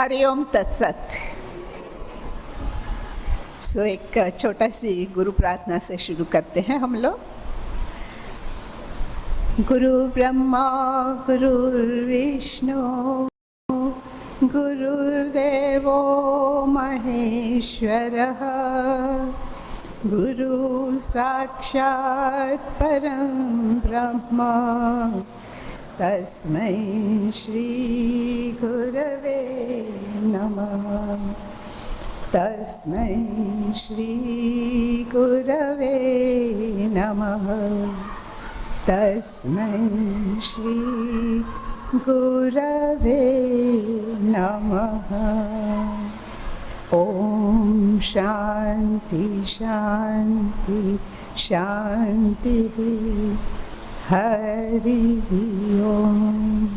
हरि ओम तत्सत। एक छोटा सी गुरु प्रार्थना से शुरू करते हैं हम लोग। गुरु ब्रह्मा गुरुर्विष्णु गुरुर्देवो महेश्वरः गुरु साक्षात् परं ब्रह्म तस्मै श्री गुरवे नमः। तस्मै श्री गुरवे नमः। तस्मै श्री गुरवे नमः। ओम शांति शांति शांति। हरि ओम।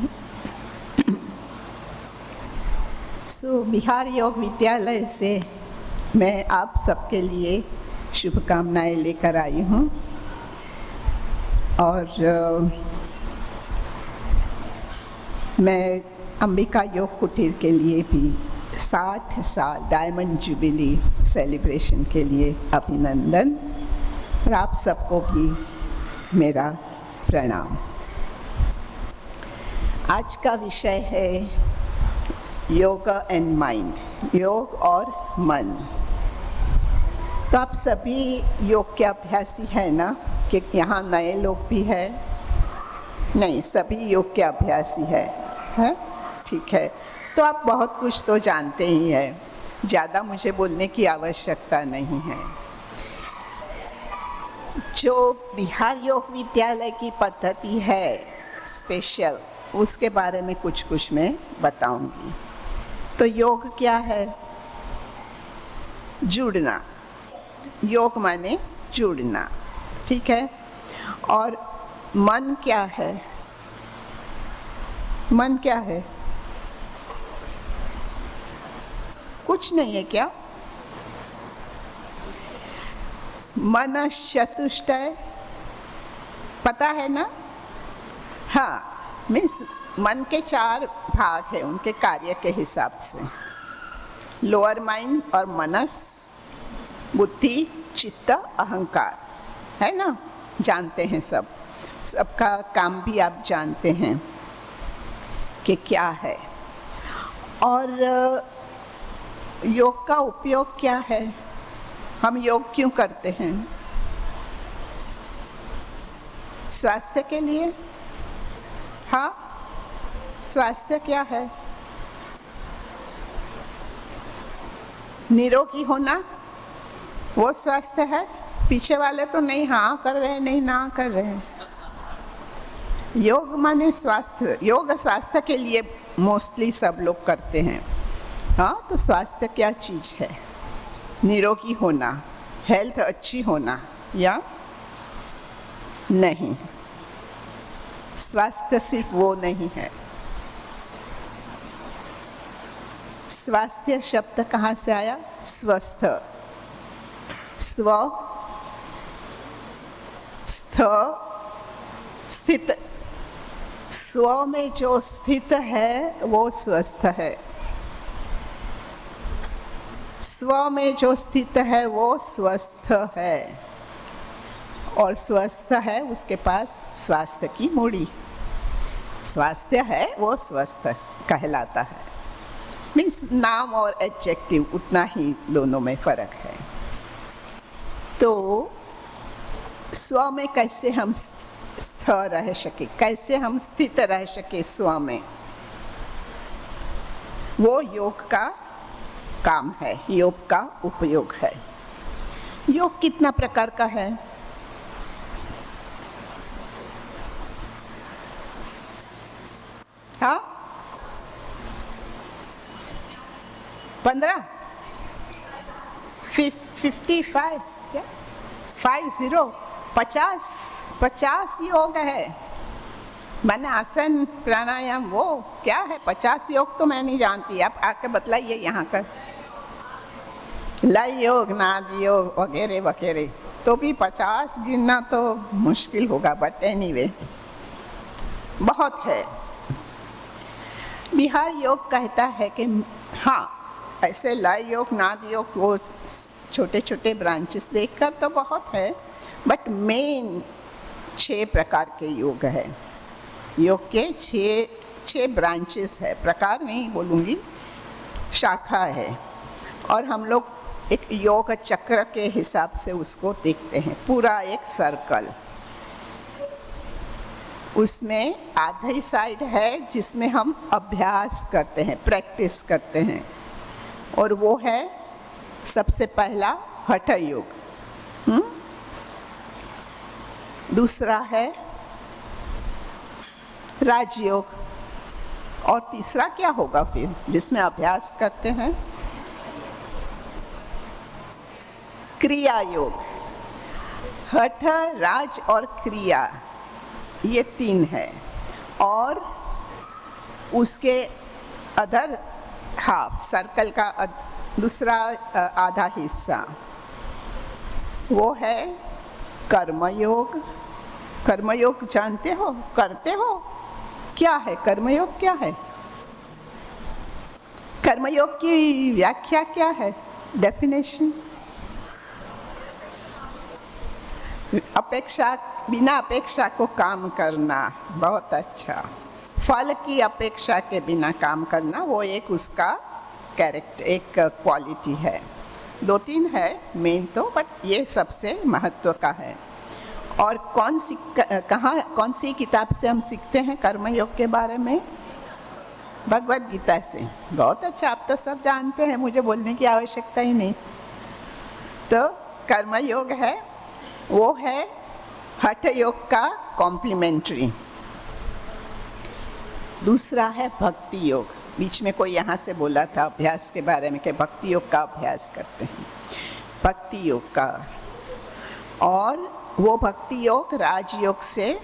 बिहार योग विद्यालय से मैं आप सबके लिए शुभकामनाएं लेकर आई हूँ और मैं अंबिका योग कुटीर के लिए भी 60 साल डायमंड जुबिली सेलिब्रेशन के लिए अभिनंदन और आप सबको भी मेरा प्रणाम। आज का विषय है योगा एंड माइंड, योग और मन। तो आप सभी योग के अभ्यासी हैं ना? कि यहाँ नए लोग भी हैं? नहीं, सभी योग के अभ्यासी हैं? ठीक है, तो आप बहुत कुछ तो जानते ही हैं, ज़्यादा मुझे बोलने की आवश्यकता नहीं है। जो बिहार योग विद्यालय की पद्धति है स्पेशल, उसके बारे में कुछ मैं बताऊंगी। तो योग क्या है? जुड़ना। योग माने जुड़ना, ठीक है। और मन क्या है? मन क्या है? कुछ नहीं है क्या? मनश्चतुष्टय पता है ना? हाँ, मीन्स मन के 4 भाग हैं उनके कार्य के हिसाब से। लोअर माइंड और मनस, बुद्धि, चित्त, अहंकार, है ना? जानते हैं सब। सबका काम भी आप जानते हैं कि क्या है। और योग का उपयोग क्या है? हम योग क्यों करते हैं? स्वास्थ्य के लिए। हाँ, स्वास्थ्य क्या है? निरोगी होना, वो स्वास्थ्य है। पीछे वाले तो नहीं हाँ कर रहे, नहीं ना कर रहे। योग माने स्वास्थ्य। योग स्वास्थ्य के लिए मोस्टली सब लोग करते हैं। हाँ, तो स्वास्थ्य क्या चीज़ है? निरोगी होना, हेल्थ अच्छी होना या नहीं? स्वास्थ्य सिर्फ वो नहीं है। स्वास्थ्य शब्द कहाँ से आया? स्वस्थ, स्व, स्थ, स्थित। स्व में जो स्थित है वो स्वस्थ है। स्व में जो स्थित है वो स्वस्थ है। और स्वस्थ है उसके पास स्वास्थ्य की मूड़ी। स्वास्थ्य है वो स्वस्थ कहलाता है। मीन्स नाम और एडजेक्टिव उतना ही दोनों में फर्क है। तो स्व में कैसे हम स्थिर रह सके, कैसे हम स्थित रह सके स्व में, वो योग का काम है, योग का उपयोग है। योग कितना प्रकार का है? हाँ, 15, 55 क्या? 50 योग है। मैंने आसन प्राणायाम वो क्या है? 50 योग तो मैं नहीं जानती। आप आके बतलाइए यहाँ का। लय योग, नाद योग वगैरह वगैरह, तो भी 50 गिनना तो मुश्किल होगा, बट एनीवे बहुत है। बिहार योग कहता है कि हाँ, ऐसे लय योग, नाद योग, वो छोटे छोटे ब्रांचेस देखकर तो बहुत है, बट मेन 6 प्रकार के योग है। योग के 6 ब्रांचेस है, प्रकार नहीं बोलूँगी, शाखा है। और हम लोग एक योग चक्र के हिसाब से उसको देखते हैं, पूरा एक सर्कल। उसमें आधी साइड है जिसमें हम अभ्यास करते हैं, प्रैक्टिस करते हैं, और वो है सबसे पहला हठ योग। दूसरा है राजयोग, और तीसरा क्या होगा फिर जिसमें अभ्यास करते हैं? क्रिया योग। हठ, राज और क्रिया, ये 3 है। और उसके अदर हाफ सर्कल का दूसरा आधा हिस्सा वो है कर्मयोग। कर्मयोग जानते हो, करते हो? क्या है कर्मयोग? क्या है कर्मयोग? की व्याख्या क्या है, डेफिनेशन? अपेक्षा, बिना अपेक्षा को काम करना। बहुत अच्छा। फल की अपेक्षा के बिना काम करना, वो एक उसका कैरेक्टर, एक क्वालिटी है। 2-3 है मेन तो, बट ये सबसे महत्व का है। और कौन सी किताब से हम सीखते हैं कर्मयोग के बारे में? भगवद गीता से। बहुत अच्छा, आप तो सब जानते हैं, मुझे बोलने की आवश्यकता ही नहीं। तो कर्मयोग है, वो है हठ योग का कॉम्प्लीमेंट्री। दूसरा है भक्ति योग। बीच में कोई यहाँ से बोला था अभ्यास के बारे में कि भक्ति योग का अभ्यास करते हैं, भक्ति योग का। और वो भक्ति योग राजयोग से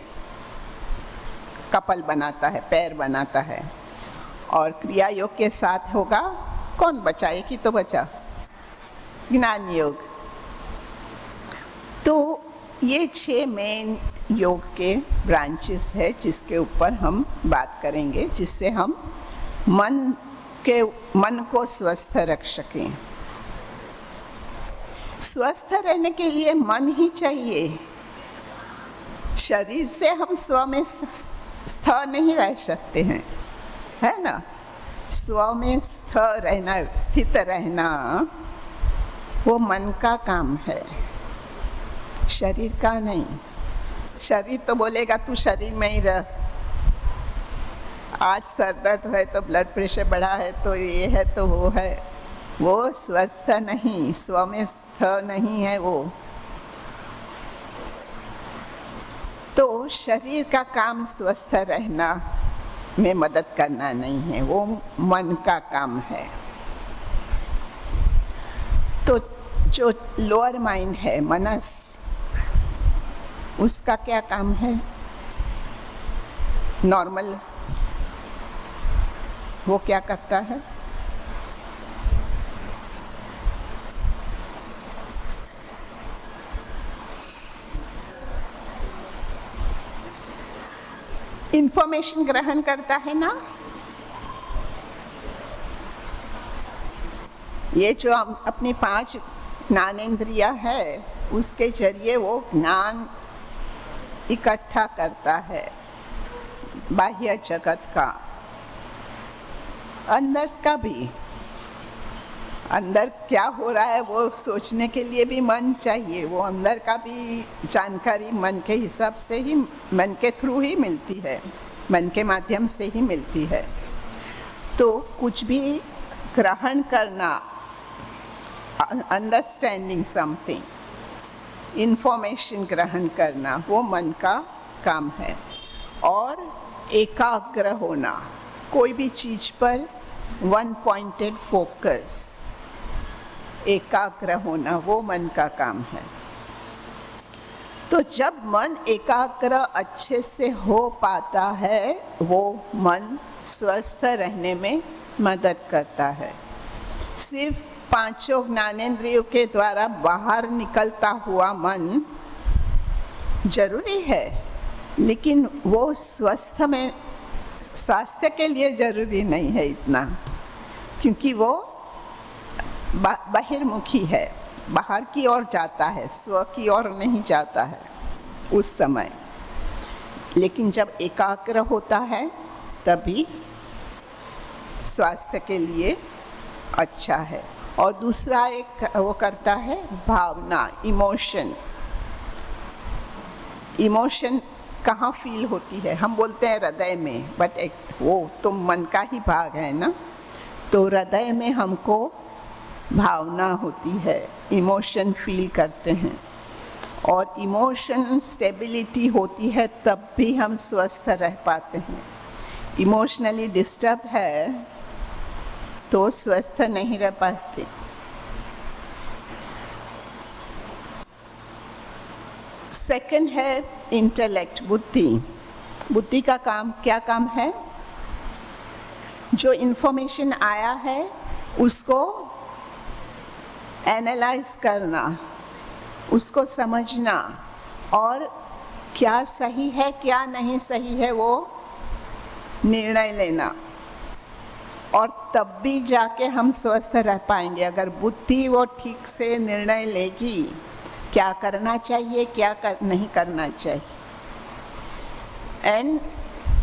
कपल बनाता है, पैर बनाता है। और क्रिया योग के साथ होगा, कौन बचा? एक ही तो बचा, ज्ञान योग। तो ये 6 मेन योग के ब्रांचेस है जिसके ऊपर हम बात करेंगे, जिससे हम मन को स्वस्थ रख सकें। स्वस्थ रहने के लिए मन ही चाहिए। शरीर से हम स्व में स्थ नहीं रह सकते हैं, है ना? स्व में स्थ रहना, स्थित रहना, वो मन का काम है, शरीर का नहीं। शरीर तो बोलेगा तू शरीर में ही रह, आज सर दर्द है तो ब्लड प्रेशर बढ़ा है तो ये है तो वो है, वो स्वस्थ नहीं, स्व में स्थ नहीं है वो। तो शरीर का काम स्वस्थ रहना में मदद करना नहीं है, वो मन का काम है। तो जो लोअर माइंड है, मनस, उसका क्या काम है? नॉर्मल, वो क्या करता है? इंफॉर्मेशन ग्रहण करता है ना। ये जो अपनी 5 ज्ञानेंद्रिया है, उसके जरिए वो ज्ञान इकट्ठा करता है बाह्य जगत का, अंदर का भी। अंदर क्या हो रहा है वो सोचने के लिए भी मन चाहिए, वो अंदर का भी जानकारी मन के हिसाब से ही, मन के थ्रू ही मिलती है, मन के माध्यम से ही मिलती है। तो कुछ भी ग्रहण करना, अंडरस्टैंडिंग समथिंग, इंफॉर्मेशन ग्रहण करना, वो मन का काम है। और एकाग्र होना, कोई भी चीज पर वन पॉइंटेड फोकस, एकाग्र होना, वो मन का काम है। तो जब मन एकाग्र अच्छे से हो पाता है, वो मन स्वस्थ रहने में मदद करता है। सिर्फ 5 ज्ञानेंद्रियों के द्वारा बाहर निकलता हुआ मन जरूरी है, लेकिन वो स्वस्थ में स्वास्थ्य के लिए जरूरी नहीं है इतना, क्योंकि वो बहिर्मुखी है, बाहर की ओर जाता है, स्व की ओर नहीं जाता है उस समय। लेकिन जब एकाग्र होता है तभी स्वास्थ्य के लिए अच्छा है। और दूसरा एक वो करता है भावना, इमोशन। इमोशन कहाँ फील होती है? हम बोलते हैं हृदय में, बट वो तो मन का ही भाग है ना। तो हृदय में हमको भावना होती है, इमोशन फील करते हैं। और इमोशन स्टेबिलिटी होती है तब भी हम स्वस्थ रह पाते हैं। इमोशनली डिस्टर्ब है तो स्वस्थ नहीं रह पाते। सेकंड है इंटेलेक्ट, बुद्धि। बुद्धि का काम क्या काम है? जो इन्फॉर्मेशन आया है उसको एनालाइज करना, उसको समझना, और क्या सही है क्या नहीं सही है वो निर्णय लेना। और तब भी जाके हम स्वस्थ रह पाएंगे अगर बुद्धि वो ठीक से निर्णय लेगी क्या करना चाहिए क्या नहीं करना चाहिए। And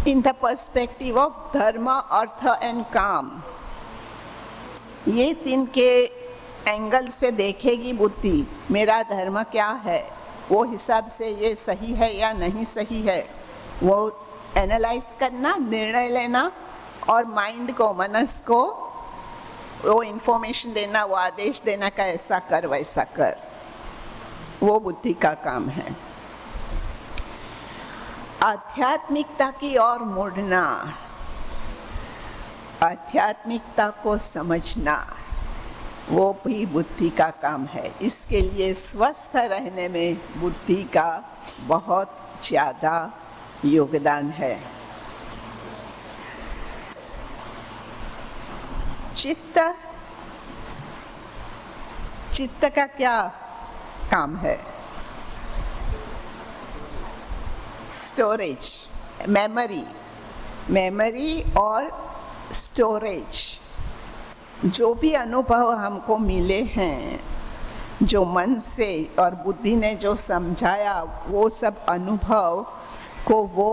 in the perspective of धर्म, अर्थ एंड काम, ये तीन के एंगल से देखेगी बुद्धि, मेरा धर्म क्या है, वो हिसाब से ये सही है या नहीं सही है, वो एनालाइज करना, निर्णय लेना, और माइंड को, मनस को वो इन्फॉर्मेशन देना, वो आदेश देना का ऐसा कर वैसा कर, वो बुद्धि का काम है। आध्यात्मिकता की ओर मुड़ना, आध्यात्मिकता को समझना, वो भी बुद्धि का काम है। इसके लिए स्वस्थ रहने में बुद्धि का बहुत ज़्यादा योगदान है। चित्त, चित्त का क्या काम है? स्टोरेज, मेमोरी, मेमोरी और स्टोरेज। जो भी अनुभव हमको मिले हैं, जो मन से और बुद्धि ने जो समझाया, वो सब अनुभव को वो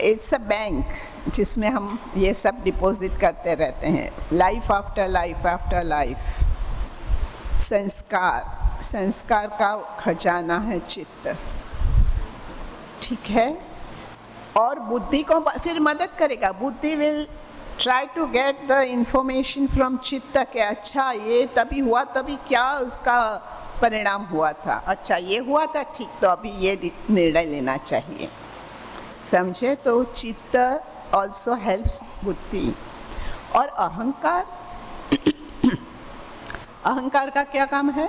इट्स अ बैंक जिसमें हम ये सब डिपॉजिट करते रहते हैं, life after life after life. संस्कार, संस्कार का खजाना है चित्त, ठीक है। और बुद्धि को फिर मदद करेगा, बुद्धि will try to get the information from चित्त कि अच्छा ये तभी हुआ, तभी क्या उसका परिणाम हुआ था, अच्छा ये हुआ था, ठीक, तो अभी ये निर्णय लेना चाहिए, समझे। तो चित्त ऑल्सो हेल्प्स बुद्धि। और अहंकार, अहंकार का क्या काम है?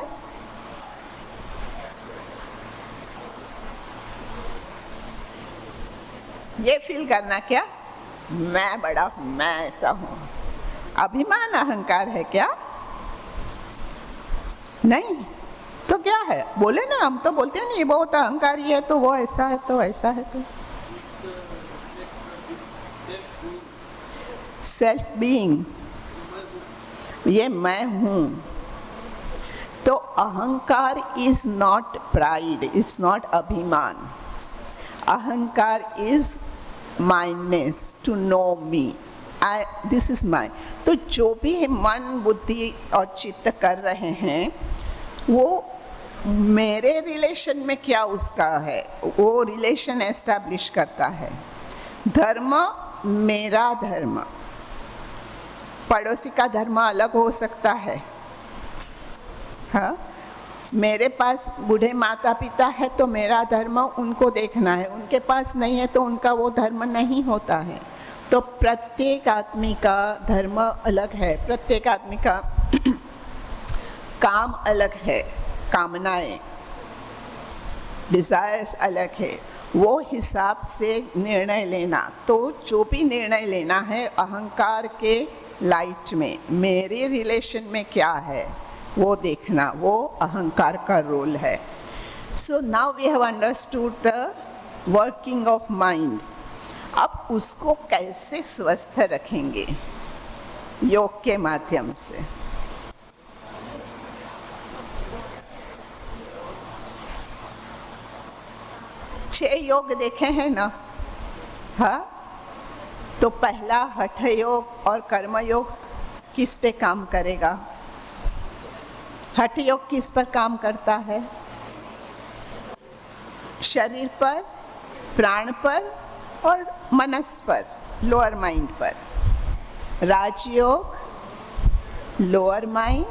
ये फील करना क्या, मैं बड़ा हूं, मैं ऐसा हूं। अभिमान अहंकार है क्या? नहीं तो क्या है? बोले ना, हम तो बोलते हैं ना ये बहुत अहंकारी है, तो वो ऐसा है, तो ऐसा है। तो सेल्फ बीइंग, ये मैं हूं। तो अहंकार is not pride, it's not अभिमान। अहंकार is mindness, to know me, this is my. तो जो भी मन, बुद्धि और चित्त कर रहे हैं वो मेरे रिलेशन में क्या उसका है, वो रिलेशन एस्टैब्लिश करता है। धर्म मेरा धर्म, पड़ोसी का धर्म अलग हो सकता है। हाँ, मेरे पास बूढ़े माता पिता है तो मेरा धर्म उनको देखना है, उनके पास नहीं है तो उनका वो धर्म नहीं होता है। तो प्रत्येक आदमी का धर्म अलग है, प्रत्येक आदमी का काम अलग है, कामनाएं, डिज़ायर्स अलग है, वो हिसाब से निर्णय लेना। तो जो भी निर्णय लेना है अहंकार के लाइट में, मेरे रिलेशन में क्या है वो देखना, वो अहंकार का रोल है। So now we have understood the working of mind. अब उसको कैसे स्वस्थ रखेंगे? योग के माध्यम से। छह योग देखे हैं ना? हाँ, तो पहला हठ योग और कर्म योग किस पे काम करेगा? हठ योग किस पर काम करता है? शरीर पर, प्राण पर और मनस पर, लोअर माइंड पर। राजयोग लोअर माइंड,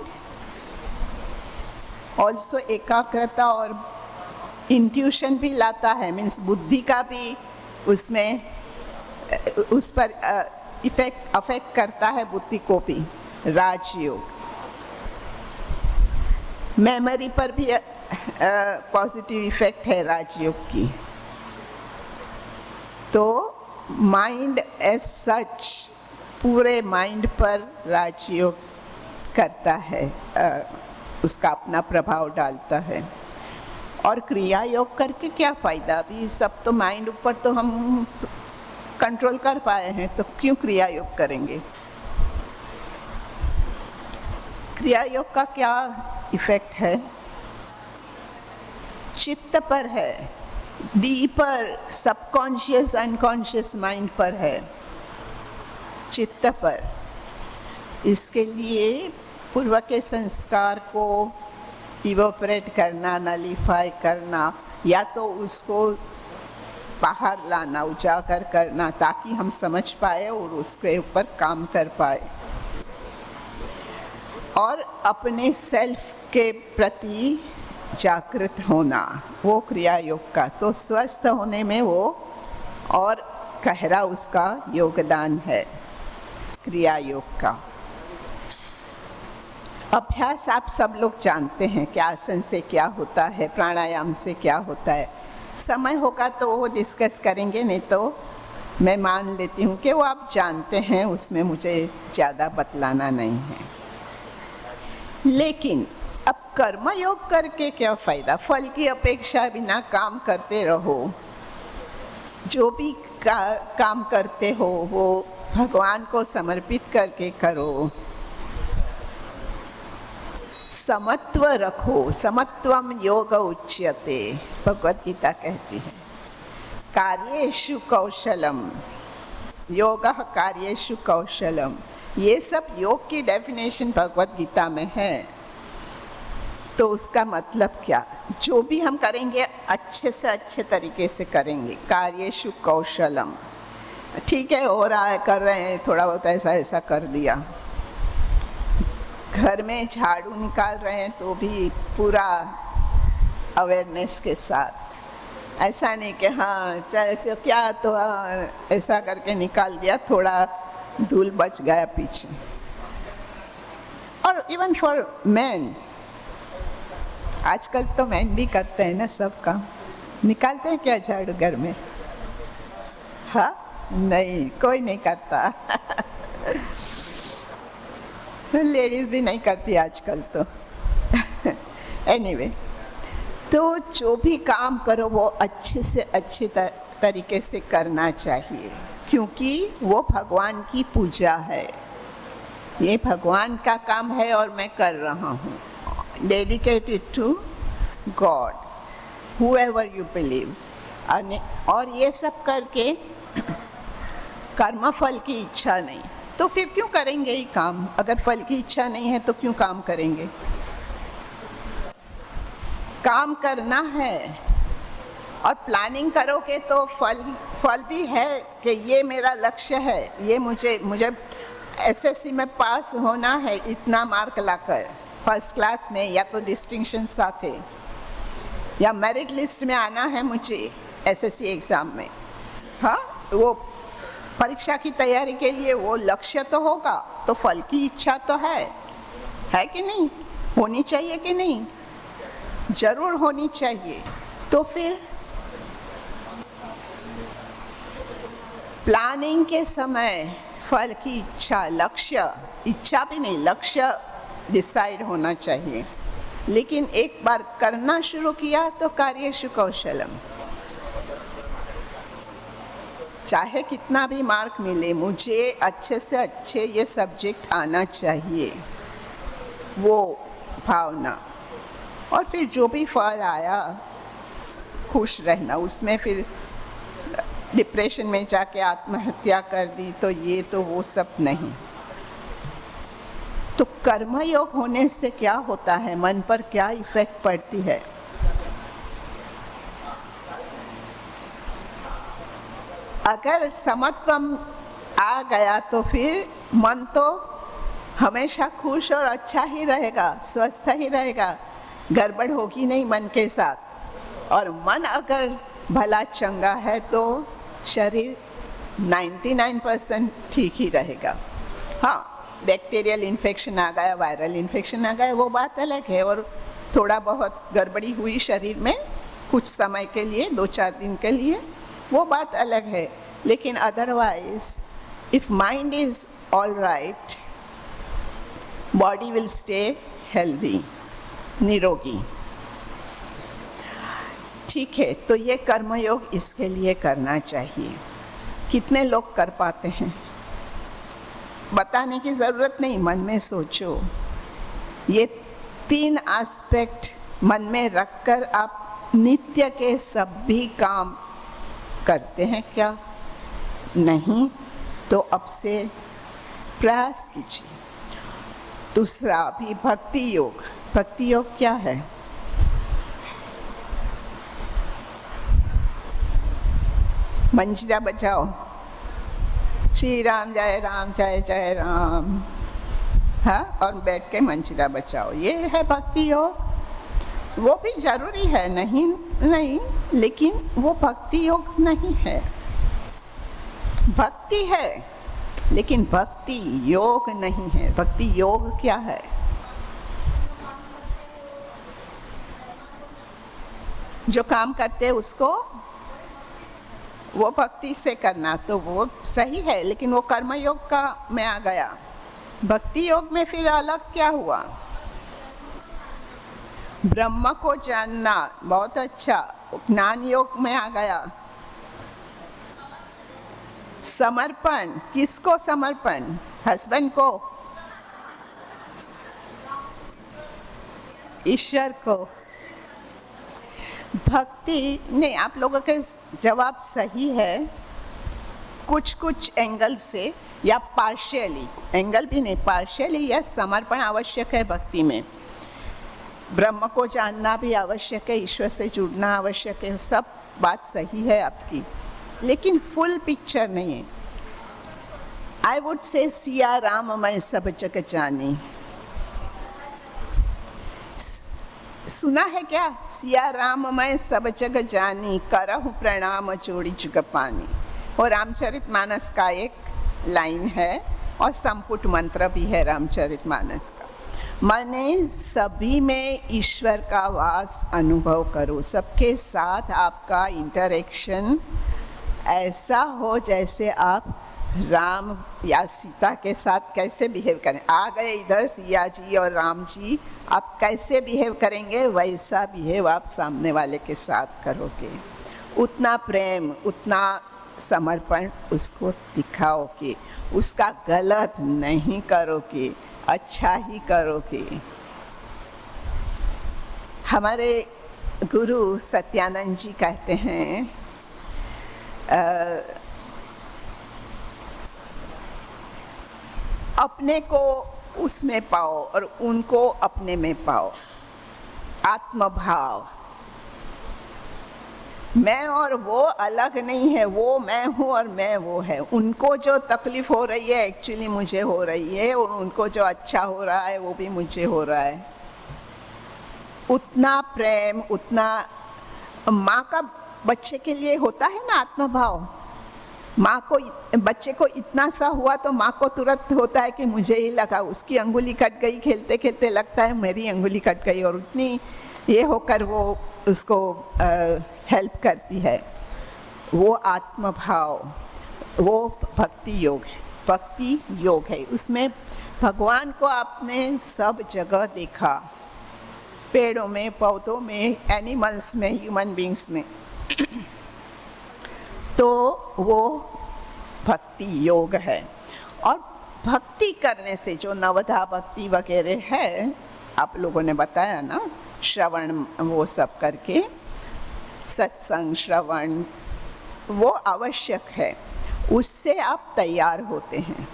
ऑल्सो एकाग्रता और इंट्यूशन भी लाता है, मीन्स बुद्धि का भी उसमें उस पर अफेक्ट करता है, बुद्धि को भी। राजयोग मेमोरी पर भी पॉजिटिव इफेक्ट है राजयोग की। तो माइंड एज सच, पूरे माइंड पर राजयोग करता है, उसका अपना प्रभाव डालता है। और क्रिया योग करके क्या फ़ायदा? अभी सब तो माइंड ऊपर तो हम कंट्रोल कर पाए हैं, तो क्यों क्रिया योग करेंगे? क्रिया योग का क्या इफेक्ट है? चित्त पर है, डीपर सबकॉन्शियस अनकॉन्शियस माइंड पर है, चित्त पर। इसके लिए पूर्व के संस्कार को इवोपरेट करना, नलीफाई करना, या तो उसको बाहर लाना, उजागर करना, ताकि हम समझ पाए और उसके ऊपर काम कर पाए। और अपने सेल्फ के प्रति जागृत होना, वो क्रिया योग का। तो स्वस्थ होने में वो और गहरा उसका योगदान है क्रिया योग का। अभ्यास आप सब लोग जानते हैं कि आसन से क्या होता है, प्राणायाम से क्या होता है। समय होगा तो वो डिस्कस करेंगे, नहीं तो मैं मान लेती हूँ कि वो आप जानते हैं, उसमें मुझे ज़्यादा बतलाना नहीं है। लेकिन अब कर्म योग करके क्या फ़ायदा? फल की अपेक्षा बिना काम करते रहो। जो भी काम करते हो वो भगवान को समर्पित करके करो। समत्व रखो, समत्वम योग उच्यते, भगवत गीता कहती है। कार्येषु कौशलम, योगः कार्येषु कौशलम, ये सब योग की डेफिनेशन भगवत गीता में है। तो उसका मतलब क्या? जो भी हम करेंगे अच्छे से अच्छे तरीके से करेंगे। कार्येषु कौशलम, ठीक है हो रहा है, कर रहे हैं, थोड़ा बहुत ऐसा ऐसा कर दिया। घर में झाड़ू निकाल रहे हैं तो भी पूरा अवेयरनेस के साथ, ऐसा नहीं कि हाँ चल तो क्या, तो ऐसा करके निकाल दिया, थोड़ा धूल बच गया पीछे। और इवन फॉर मैन, आजकल तो मैन भी करते हैं ना सब काम। निकालते हैं क्या झाड़ू घर में? हाँ, नहीं, कोई नहीं करता। लेडीज़ भी नहीं करती आजकल तो। एनीवे, तो जो भी काम करो वो अच्छे से अच्छे तरीके से करना चाहिए, क्योंकि वो भगवान की पूजा है। ये भगवान का काम है और मैं कर रहा हूँ। Dedicated to God, whoever you believe। और ये सब करके कर्म फल की इच्छा नहीं, तो फिर क्यों करेंगे ये काम? अगर फल की इच्छा नहीं है तो क्यों काम करेंगे? काम करना है और प्लानिंग करोगे तो फल भी है कि ये मेरा लक्ष्य है, ये मुझे एसएससी में पास होना है, इतना मार्क लाकर फर्स्ट क्लास में, या तो डिस्टिंक्शन साथ है, या मेरिट लिस्ट में आना है मुझे एसएससी एग्ज़ाम में। हाँ, वो परीक्षा की तैयारी के लिए वो लक्ष्य तो होगा, तो फल की इच्छा तो है कि नहीं? होनी चाहिए कि नहीं? जरूर होनी चाहिए। तो फिर प्लानिंग के समय फल की इच्छा, लक्ष्य, इच्छा भी नहीं, लक्ष्य डिसाइड होना चाहिए। लेकिन एक बार करना शुरू किया तो कार्येषु कौशलम। चाहे कितना भी मार्क मिले, मुझे अच्छे से अच्छे ये सब्जेक्ट आना चाहिए, वो भावना। और फिर जो भी फल आया खुश रहना। उसमें फिर डिप्रेशन में जाके आत्महत्या कर दी तो ये तो वो सब नहीं। तो कर्मयोग होने से क्या होता है, मन पर क्या इफेक्ट पड़ती है? अगर समत्वम आ गया तो फिर मन तो हमेशा खुश और अच्छा ही रहेगा, स्वस्थ ही रहेगा, गड़बड़ होगी नहीं मन के साथ। और मन अगर भला चंगा है तो शरीर 99% ठीक ही रहेगा। हाँ, बैक्टीरियल इन्फेक्शन आ गया, वायरल इन्फेक्शन आ गया, वो बात अलग है, और थोड़ा बहुत गड़बड़ी हुई शरीर में कुछ समय के लिए, 2-4 दिन के लिए, वो बात अलग है। लेकिन otherwise if mind is all right, body will stay healthy, निरोगी। ठीक है, तो ये कर्मयोग इसके लिए करना चाहिए। कितने लोग कर पाते हैं? बताने की ज़रूरत नहीं, मन में सोचो। ये 3 एस्पेक्ट मन में रखकर आप नित्य के सभी काम करते हैं क्या? नहीं, तो अब से प्रयास कीजिए। दूसरा भी भक्ति योग। भक्ति योग क्या है? मंजीरा बजाओ, श्री राम जय जय राम, हाँ, और बैठ के मंजीरा बजाओ, ये है भक्ति योग। वो भी जरूरी है, नहीं, लेकिन वो भक्ति योग नहीं है। भक्ति है लेकिन भक्ति योग नहीं है। भक्ति योग क्या है? जो काम करते हैं उसको वो भक्ति से करना, तो वो सही है, लेकिन वो कर्म योग का में आ गया। भक्ति योग में फिर अलग क्या हुआ? ब्रह्म को जानना, बहुत अच्छा। ज्ञान योग में आ गया समर्पण। किसको समर्पण? हस्बैंड को, ईश्वर को। भक्ति नहीं, आप लोगों के जवाब सही है कुछ कुछ एंगल से, या पार्शियली, एंगल भी नहीं, पार्शियली। या समर्पण आवश्यक है भक्ति में, ब्रह्म को जानना भी आवश्यक है, ईश्वर से जुड़ना आवश्यक है, सब बात सही है आपकी, लेकिन फुल पिक्चर नहीं है। I would say Siya Ram मैं सब जग जानी। सुना है क्या? सिया राम मैं सब जग जानी, करहु प्रणाम जोड़ी जुग पानी। और रामचरितमानस का एक लाइन है, और संपुट मंत्र भी है रामचरितमानस का। माने सभी में ईश्वर का वास अनुभव करो, सबके साथ आपका इंटरेक्शन ऐसा हो जैसे आप राम या सीता के साथ कैसे बिहेव करें। आ गए इधर सिया जी और राम जी, आप कैसे बिहेव करेंगे वैसा बिहेव आप सामने वाले के साथ करोगे। उतना प्रेम, उतना समर्पण उसको दिखाओगे, उसका गलत नहीं करोगे, अच्छा ही करोगे। हमारे गुरु सत्यानंद जी कहते हैं, अपने को उसमें पाओ और उनको अपने में पाओ। आत्मभाव, मैं और वो अलग नहीं है, वो मैं हूँ और मैं वो है। उनको जो तकलीफ हो रही है एक्चुअली मुझे हो रही है, और उनको जो अच्छा हो रहा है वो भी मुझे हो रहा है। उतना प्रेम, उतना माँ का बच्चे के लिए होता है ना आत्मभाव। माँ को, बच्चे को इतना सा हुआ तो माँ को तुरंत होता है कि मुझे ही लगा, उसकी अंगुली कट गई, खेलते खेलते लगता है मेरी अंगुली कट गई, और उतनी ये होकर वो उसको हेल्प करती है। वो आत्मभाव, वो भक्ति योग है। भक्ति योग है, उसमें भगवान को आपने सब जगह देखा, पेड़ों में, पौधों में, एनिमल्स में, ह्यूमन बींग्स में। तो वो भक्ति योग है। और भक्ति करने से जो नवधा भक्ति वगैरह है, आप लोगों ने बताया ना, श्रवण वो सब करके, सत्संग श्रवण वो आवश्यक है, उससे आप तैयार होते हैं,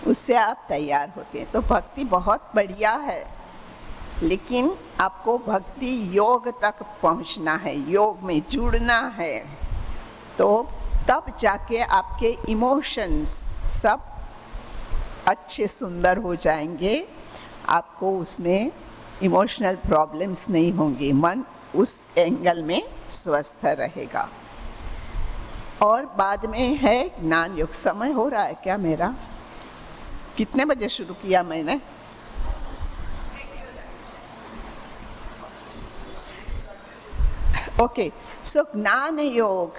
उससे आप तैयार होते हैं। तो भक्ति बहुत बढ़िया है, लेकिन आपको भक्ति योग तक पहुंचना है, योग में जुड़ना है, तो तब जाके आपके इमोशंस सब अच्छे सुंदर हो जाएंगे, आपको उसमें इमोशनल प्रॉब्लम्स नहीं होंगी, मन उस एंगल में स्वस्थ रहेगा। और बाद में है ज्ञान योग। समय हो रहा है क्या मेरा? कितने बजे शुरू किया मैंने? ओके, सो ज्ञान योग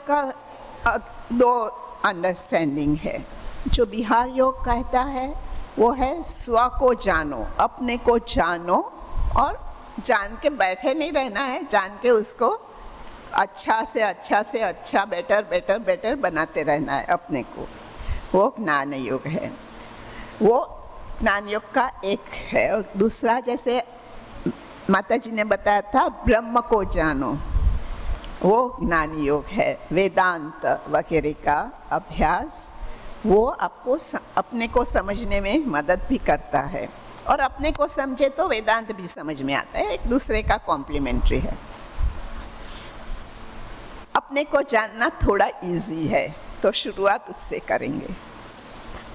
का दो अंडरस्टैंडिंग है। जो बिहार योग कहता है वो है स्व को जानो, अपने को जानो, और जान के बैठे नहीं रहना है, जान के उसको अच्छा से अच्छा बेटर बनाते रहना है अपने को, वो ज्ञान योग है। वो ज्ञान योग का एक है। और दूसरा, जैसे माता जी ने बताया था, ब्रह्म को जानो, वो ज्ञान योग है। वेदांत वगैरह का अभ्यास वो आपको अपने को समझने में मदद भी करता है, और अपने को समझे तो वेदांत भी समझ में आता है, एक दूसरे का कॉम्प्लीमेंट्री है। अपने को जानना थोड़ा इजी है, तो शुरुआत उससे करेंगे।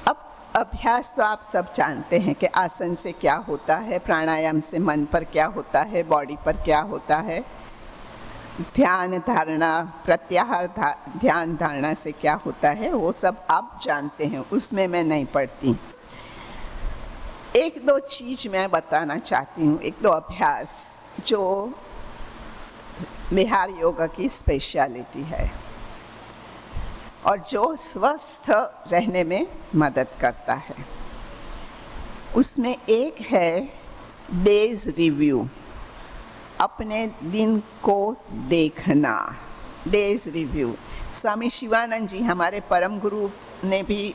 अब अभ्यास तो आप सब जानते हैं कि आसन से क्या होता है, प्राणायाम से मन पर क्या होता है, बॉडी पर क्या होता है, ध्यान धारणा, प्रत्याहार ध्यान धारणा से क्या होता है, वो सब आप जानते हैं, उसमें मैं नहीं पढ़ती। एक दो चीज़ मैं बताना चाहती हूँ, एक दो अभ्यास जो बिहार योगा की स्पेशलिटी है और जो स्वस्थ रहने में मदद करता है। उसमें एक है डेज रिव्यू, अपने दिन को देखना, डेज रिव्यू। स्वामी शिवानंद जी हमारे परम गुरु ने भी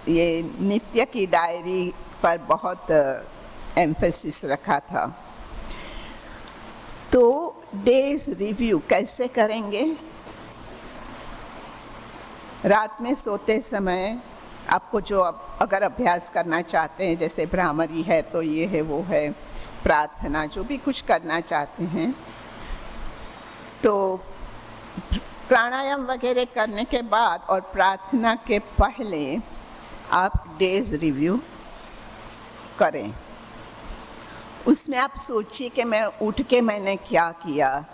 ये नित्य की डायरी पर बहुत एम्फेसिस रखा था। तो डेज रिव्यू कैसे करेंगे? रात में सोते समय आपको जो अगर अभ्यास करना चाहते हैं, जैसे भ्रामरी है तो ये है वो है, प्रार्थना, जो भी कुछ करना चाहते हैं, तो प्राणायाम वगैरह करने के बाद और प्रार्थना के पहले आप डेज रिव्यू करें। उसमें आप सोचिए कि मैं उठ के मैंने क्या किया,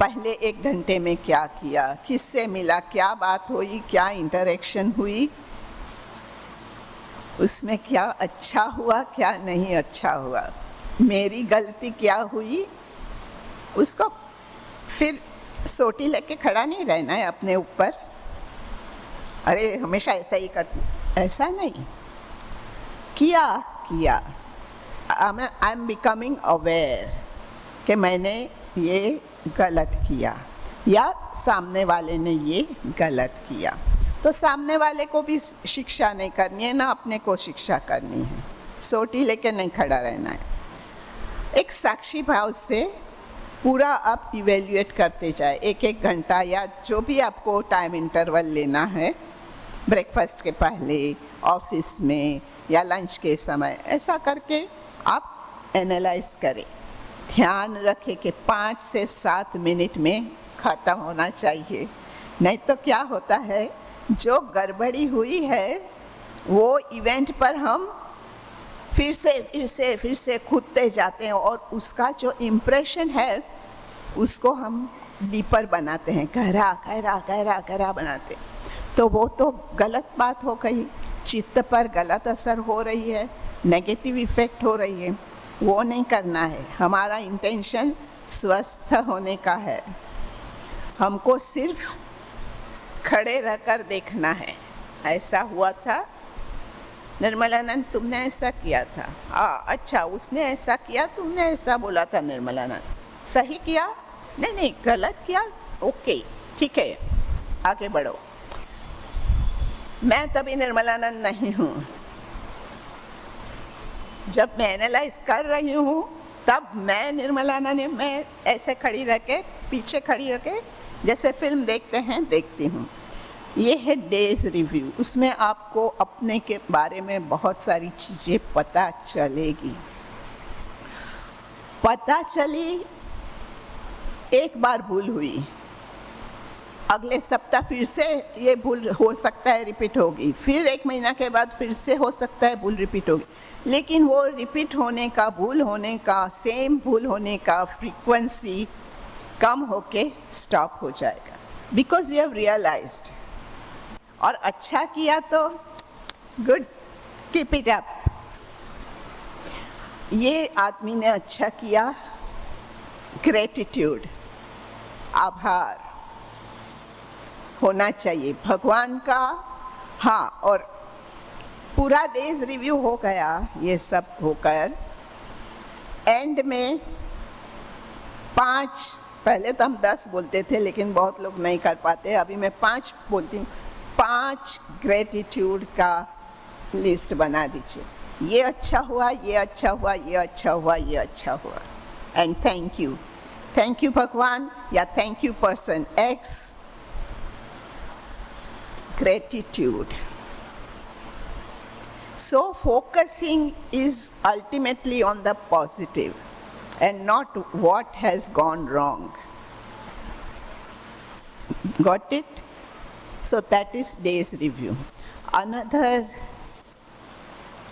पहले 1 घंटे में क्या किया, किससे मिला, क्या बात हुई, क्या इंटरेक्शन हुई, उसमें क्या अच्छा हुआ, क्या नहीं अच्छा हुआ, मेरी गलती क्या हुई। उसको फिर सोटी लेके खड़ा नहीं रहना है अपने ऊपर, अरे हमेशा ऐसा ही करती, ऐसा नहीं, किया आई एम बिकमिंग अवेयर कि मैंने ये गलत किया या सामने वाले ने ये गलत किया। तो सामने वाले को भी शिक्षा नहीं करनी है, ना अपने को शिक्षा करनी है, सोटी लेके नहीं खड़ा रहना है। एक साक्षी भाव से पूरा आप इवेल्युएट करते जाए, 1-1 घंटा या जो भी आपको टाइम इंटरवल लेना है, ब्रेकफास्ट के पहले, ऑफिस में या लंच के समय, ऐसा करके आप एनालाइज करें। ध्यान रखें कि 5 से 7 मिनट में ख़त्म होना चाहिए, नहीं तो क्या होता है, जो गड़बड़ी हुई है वो इवेंट पर हम फिर से कूदते जाते हैं और उसका जो इम्प्रेशन है उसको हम डीपर बनाते हैं, गहरा बनाते, तो वो तो गलत बात हो गई, चित्त पर गलत असर हो रही है, नेगेटिव इफ़ेक्ट हो रही है। वो नहीं करना है। हमारा इंटेंशन स्वस्थ होने का है, हमको सिर्फ खड़े रहकर देखना है, ऐसा हुआ था निर्मलानंद, तुमने ऐसा किया था, अच्छा उसने ऐसा किया, तुमने ऐसा बोला था निर्मलानंद, सही किया, नहीं गलत किया, ओके, ठीक है, आगे बढ़ो। मैं तभी निर्मलानंद नहीं हूँ। जब मैं एनालाइज कर रही हूँ तब मैं निर्मलानंद, मैं ऐसे खड़ी रह के, पीछे खड़ी रह के जैसे फिल्म देखते हैं देखती हूँ। ये है डेज रिव्यू। उसमें आपको अपने के बारे में बहुत सारी चीज़ें पता चलेगी। पता चली, एक बार भूल हुई, अगले सप्ताह फिर से ये भूल हो सकता है रिपीट होगी, फिर एक महीना के बाद फिर से हो सकता है भूल रिपीट होगी, लेकिन वो रिपीट होने का, भूल होने का, सेम भूल होने का फ्रीक्वेंसी कम होके स्टॉप हो जाएगा, बिकॉज यू हैव रियलाइज्ड। और अच्छा किया तो गुड, कीप इट अप। ये आदमी ने अच्छा किया, ग्रेटिट्यूड, आभार होना चाहिए भगवान का। हाँ, और पूरा डेज रिव्यू हो गया, ये सब होकर एंड में 5, पहले तो हम 10 बोलते थे लेकिन बहुत लोग नहीं कर पाते, अभी मैं 5 बोलती हूँ। 5 ग्रेटिट्यूड का लिस्ट बना दीजिए। ये अच्छा हुआ, ये अच्छा हुआ, ये अच्छा हुआ, ये अच्छा हुआ, एंड थैंक यू भगवान या thank you person x. Gratitude. So focusing is ultimately on the positive and not what has gone wrong. Got it? So that is day's review.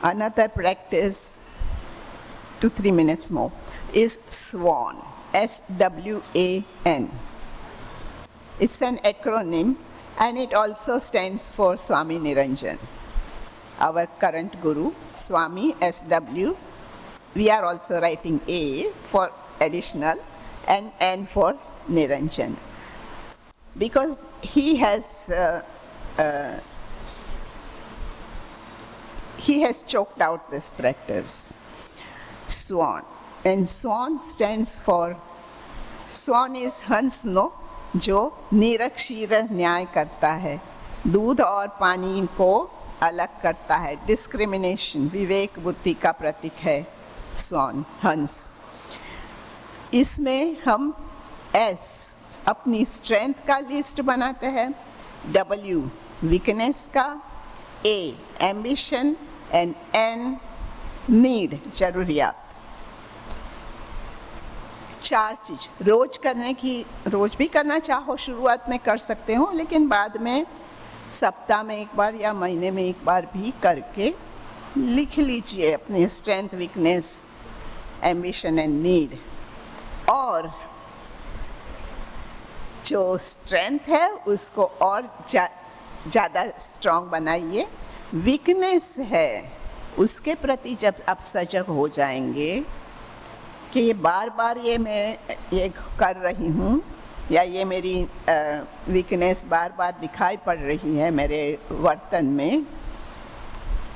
Another practice, 2-3 minutes more, is SWAN. SWAN. It's an acronym. And it also stands for Swami Niranjan, our current guru, Swami SW. We are also writing A for additional and N for Niranjan. Because he has choked out this practice. SWAN. And SWAN stands for, SWAN is Hans, no? जो निरक्षीर न्याय करता है, दूध और पानी को अलग करता है, डिस्क्रिमिनेशन, विवेक बुद्धि का प्रतीक है स्वान, हंस। इसमें हम S अपनी स्ट्रेंथ का लिस्ट बनाते हैं, W वीकनेस का, A ambition and N need, जरूरियात। 4 चीज रोज करने की, रोज भी करना चाहो शुरुआत में कर सकते हो, लेकिन बाद में सप्ताह में एक बार या महीने में एक बार भी करके लिख लीजिए अपने strength, weakness, ambition and need. और जो स्ट्रेंथ है उसको और ज़्यादा स्ट्रॉन्ग बनाइए। वीकनेस है उसके प्रति जब आप सजग हो जाएंगे कि ये बार बार ये मैं ये कर रही हूँ या ये मेरी वीकनेस बार बार दिखाई पड़ रही है मेरे वर्तन में,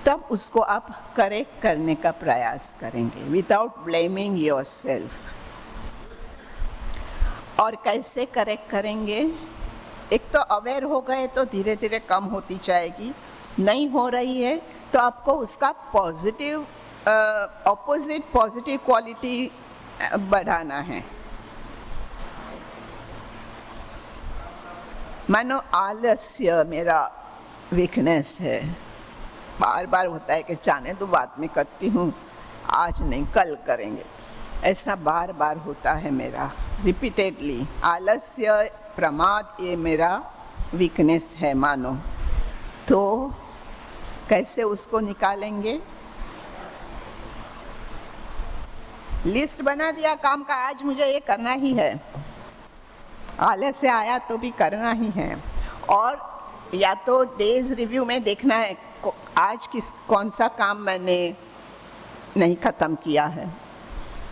तब उसको आप करेक्ट करने का प्रयास करेंगे विदाउट ब्लेमिंग योरसेल्फ। और कैसे करेक्ट करेंगे? एक तो अवेयर हो गए तो धीरे धीरे कम होती जाएगी, नहीं हो रही है तो आपको उसका पॉजिटिव ऑपोजिट पॉजिटिव क्वालिटी बढ़ाना है। मानो आलस्य मेरा वीकनेस है, बार बार होता है कि जाने तो बाद में करती हूँ, आज नहीं कल करेंगे, ऐसा बार बार होता है मेरा रिपीटेडली। आलस्य, प्रमाद, ये मेरा वीकनेस है मानो, तो कैसे उसको निकालेंगे? लिस्ट बना दिया काम का, आज मुझे ये करना ही है, आलस से आया तो भी करना ही है। और या तो डेज रिव्यू में देखना है आज कौन सा काम मैंने नहीं ख़त्म किया है,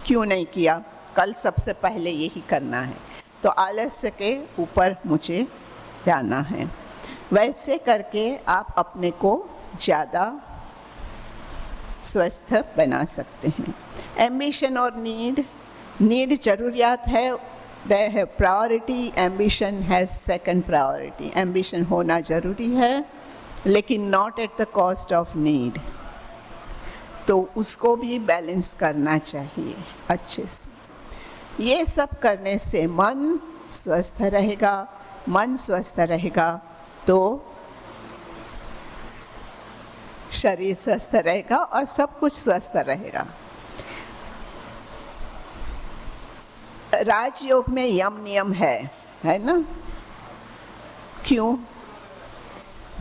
क्यों नहीं किया, कल सबसे पहले यही करना है, तो आलस्य के ऊपर मुझे जाना है। वैसे करके आप अपने को ज़्यादा स्वस्थ बना सकते हैं। एम्बिशन और नीड, नीड जरूरियात है they have priority, ambition has second priority. Ambition होना ज़रूरी है, लेकिन not at the cost of need. तो उसको भी बैलेंस करना चाहिए अच्छे से। ये सब करने से मन स्वस्थ रहेगा। मन स्वस्थ रहेगा तो शरीर स्वस्थ रहेगा और सब कुछ स्वस्थ रहेगा। राजयोग में यम नियम है ना? क्यों?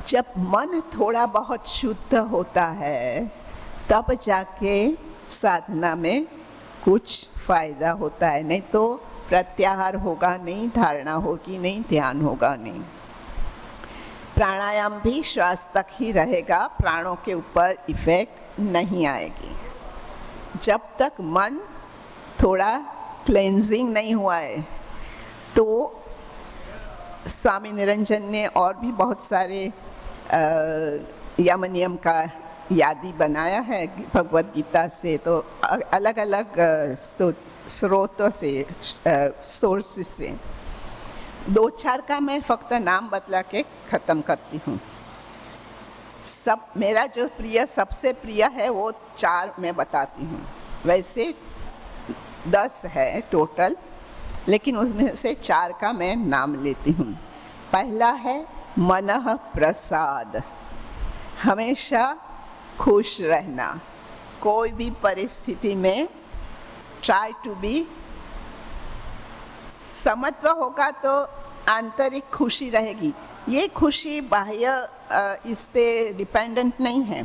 जब मन थोड़ा बहुत शुद्ध होता है तब जाके साधना में कुछ फायदा होता है, नहीं तो प्रत्याहार होगा नहीं, धारणा होगी नहीं, ध्यान होगा नहीं। प्राणायाम भी श्वास तक ही रहेगा, प्राणों के ऊपर इफेक्ट नहीं आएगी। जब तक मन थोड़ा क्लेंजिंग नहीं हुआ है। तो स्वामी निरंजन ने और भी बहुत सारे यम नियम का यादी बनाया है भगवद गीता से, तो अलग अलग स्रोतों से, सोर्सेस से। 2-4 का मैं फक्त नाम बतला के ख़त्म करती हूँ। सब मेरा जो प्रिय, सबसे प्रिय है वो 4 मैं बताती हूँ। वैसे 10 है टोटल, लेकिन उसमें से 4 का मैं नाम लेती हूँ। पहला है मनः प्रसाद, हमेशा खुश रहना। कोई भी परिस्थिति में ट्राई टू बी, समत्व होगा तो आंतरिक खुशी रहेगी। ये खुशी बाह्य इस पे डिपेंडेंट नहीं है।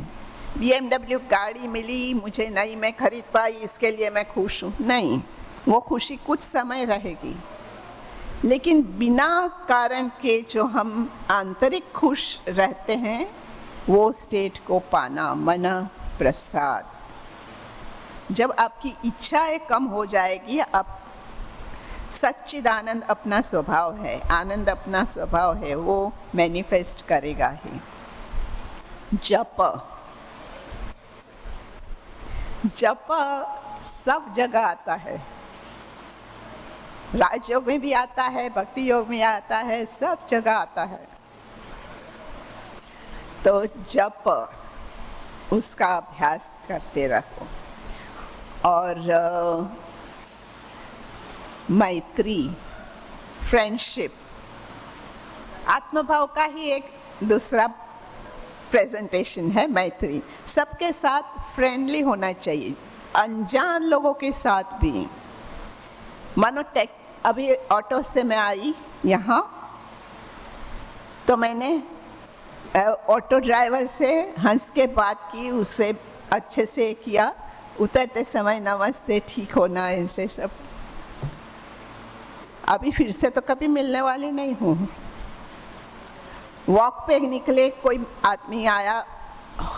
BMW गाड़ी मिली मुझे, नहीं मैं खरीद पाई इसके लिए मैं खुश हूँ, नहीं। वो खुशी कुछ समय रहेगी, लेकिन बिना कारण के जो हम आंतरिक खुश रहते हैं वो स्टेट को पाना, मन प्रसाद। जब आपकी इच्छाएं कम हो जाएगी, आप सच्चिदानंद अपना स्वभाव है, आनंद अपना स्वभाव है, वो मैनिफेस्ट करेगा ही। जप, जप सब जगह आता है, राजयोग में भी आता है, भक्ति योग में आता है, सब जगह आता है। तो जप, उसका अभ्यास करते रहो। और मैत्री, फ्रेंडशिप, आत्मभाव का ही एक दूसरा प्रेजेंटेशन है मैत्री। सबके साथ फ्रेंडली होना चाहिए, अनजान लोगों के साथ भी। मानो अभी ऑटो से मैं आई यहाँ, तो मैंने ऑटो ड्राइवर से हंस के बात की, उससे अच्छे से किया, उतरते समय नमस्ते, ठीक होना, ऐसे सब। अभी फिर से तो कभी मिलने वाली नहीं हूँ। वॉक पे निकले, कोई आदमी आया,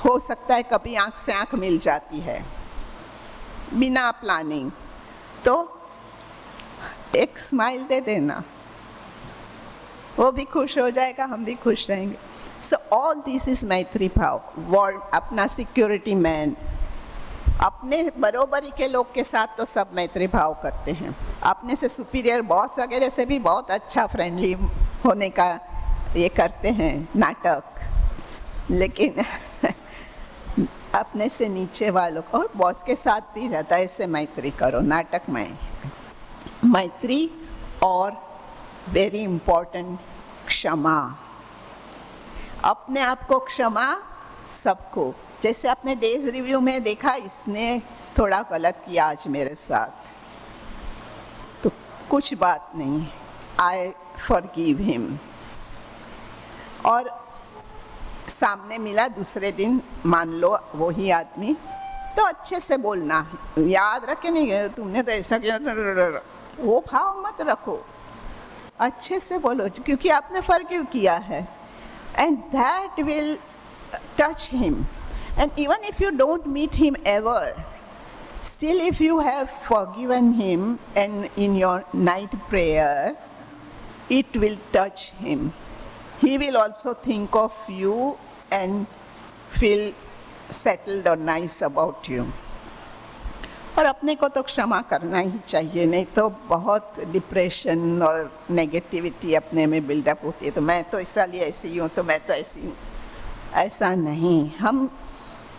हो सकता है कभी आँख से आँख मिल जाती है बिना प्लानिंग, तो एक स्माइल दे देना, वो भी खुश हो जाएगा, हम भी खुश रहेंगे। सो ऑल दिस इज मैत्री भाव। वर्ड, अपना सिक्योरिटी मैन, अपने बरोबरी के लोग के साथ तो सब मैत्री भाव करते हैं। अपने से सुपीरियर बॉस वगैरह से भी बहुत अच्छा फ्रेंडली होने का ये करते हैं नाटक, लेकिन अपने से नीचे वालों को, और बॉस के साथ भी रहता है, इससे मैत्री करो, नाटक में मैत्री। और वेरी इम्पोर्टेंट, क्षमा। अपने आप को क्षमा, सबको। जैसे आपने डेज रिव्यू में देखा, इसने थोड़ा गलत किया आज मेरे साथ, तो कुछ बात नहीं, आई फॉरगिव हिम। और सामने मिला दूसरे दिन, मान लो वही आदमी, तो अच्छे से बोलना, याद रखे नहीं तुमने तो ऐसा किया, वो भाव मत रखो, अच्छे से बोलो, क्योंकि आपने फॉरगिव किया है, and that will touch him. And even if you don't meet him ever, still if you have forgiven him and in your night prayer, it will touch him. He will also think of you and feel settled or nice about you. और अपने को तो क्षमा करना ही चाहिए, नहीं तो बहुत डिप्रेशन और नेगेटिविटी अपने में बिल्डअप होती है। तो मैं तो इसलिए ऐसी हूँ, तो मैं तो ऐसी हूँ, ऐसा नहीं। हम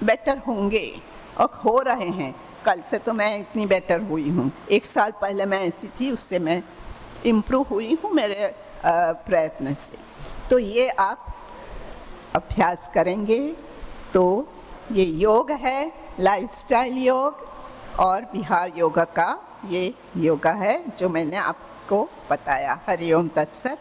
बेटर होंगे और हो रहे हैं। कल से तो मैं इतनी बेटर हुई हूँ, 1 साल पहले मैं ऐसी थी, उससे मैं इम्प्रूव हुई हूँ मेरे प्रयत्न से। तो ये आप अभ्यास करेंगे तो ये योग है, लाइफस्टाइल योग और बिहार योगा का ये योगा है जो मैंने आपको बताया। हरि ओम तत्सत।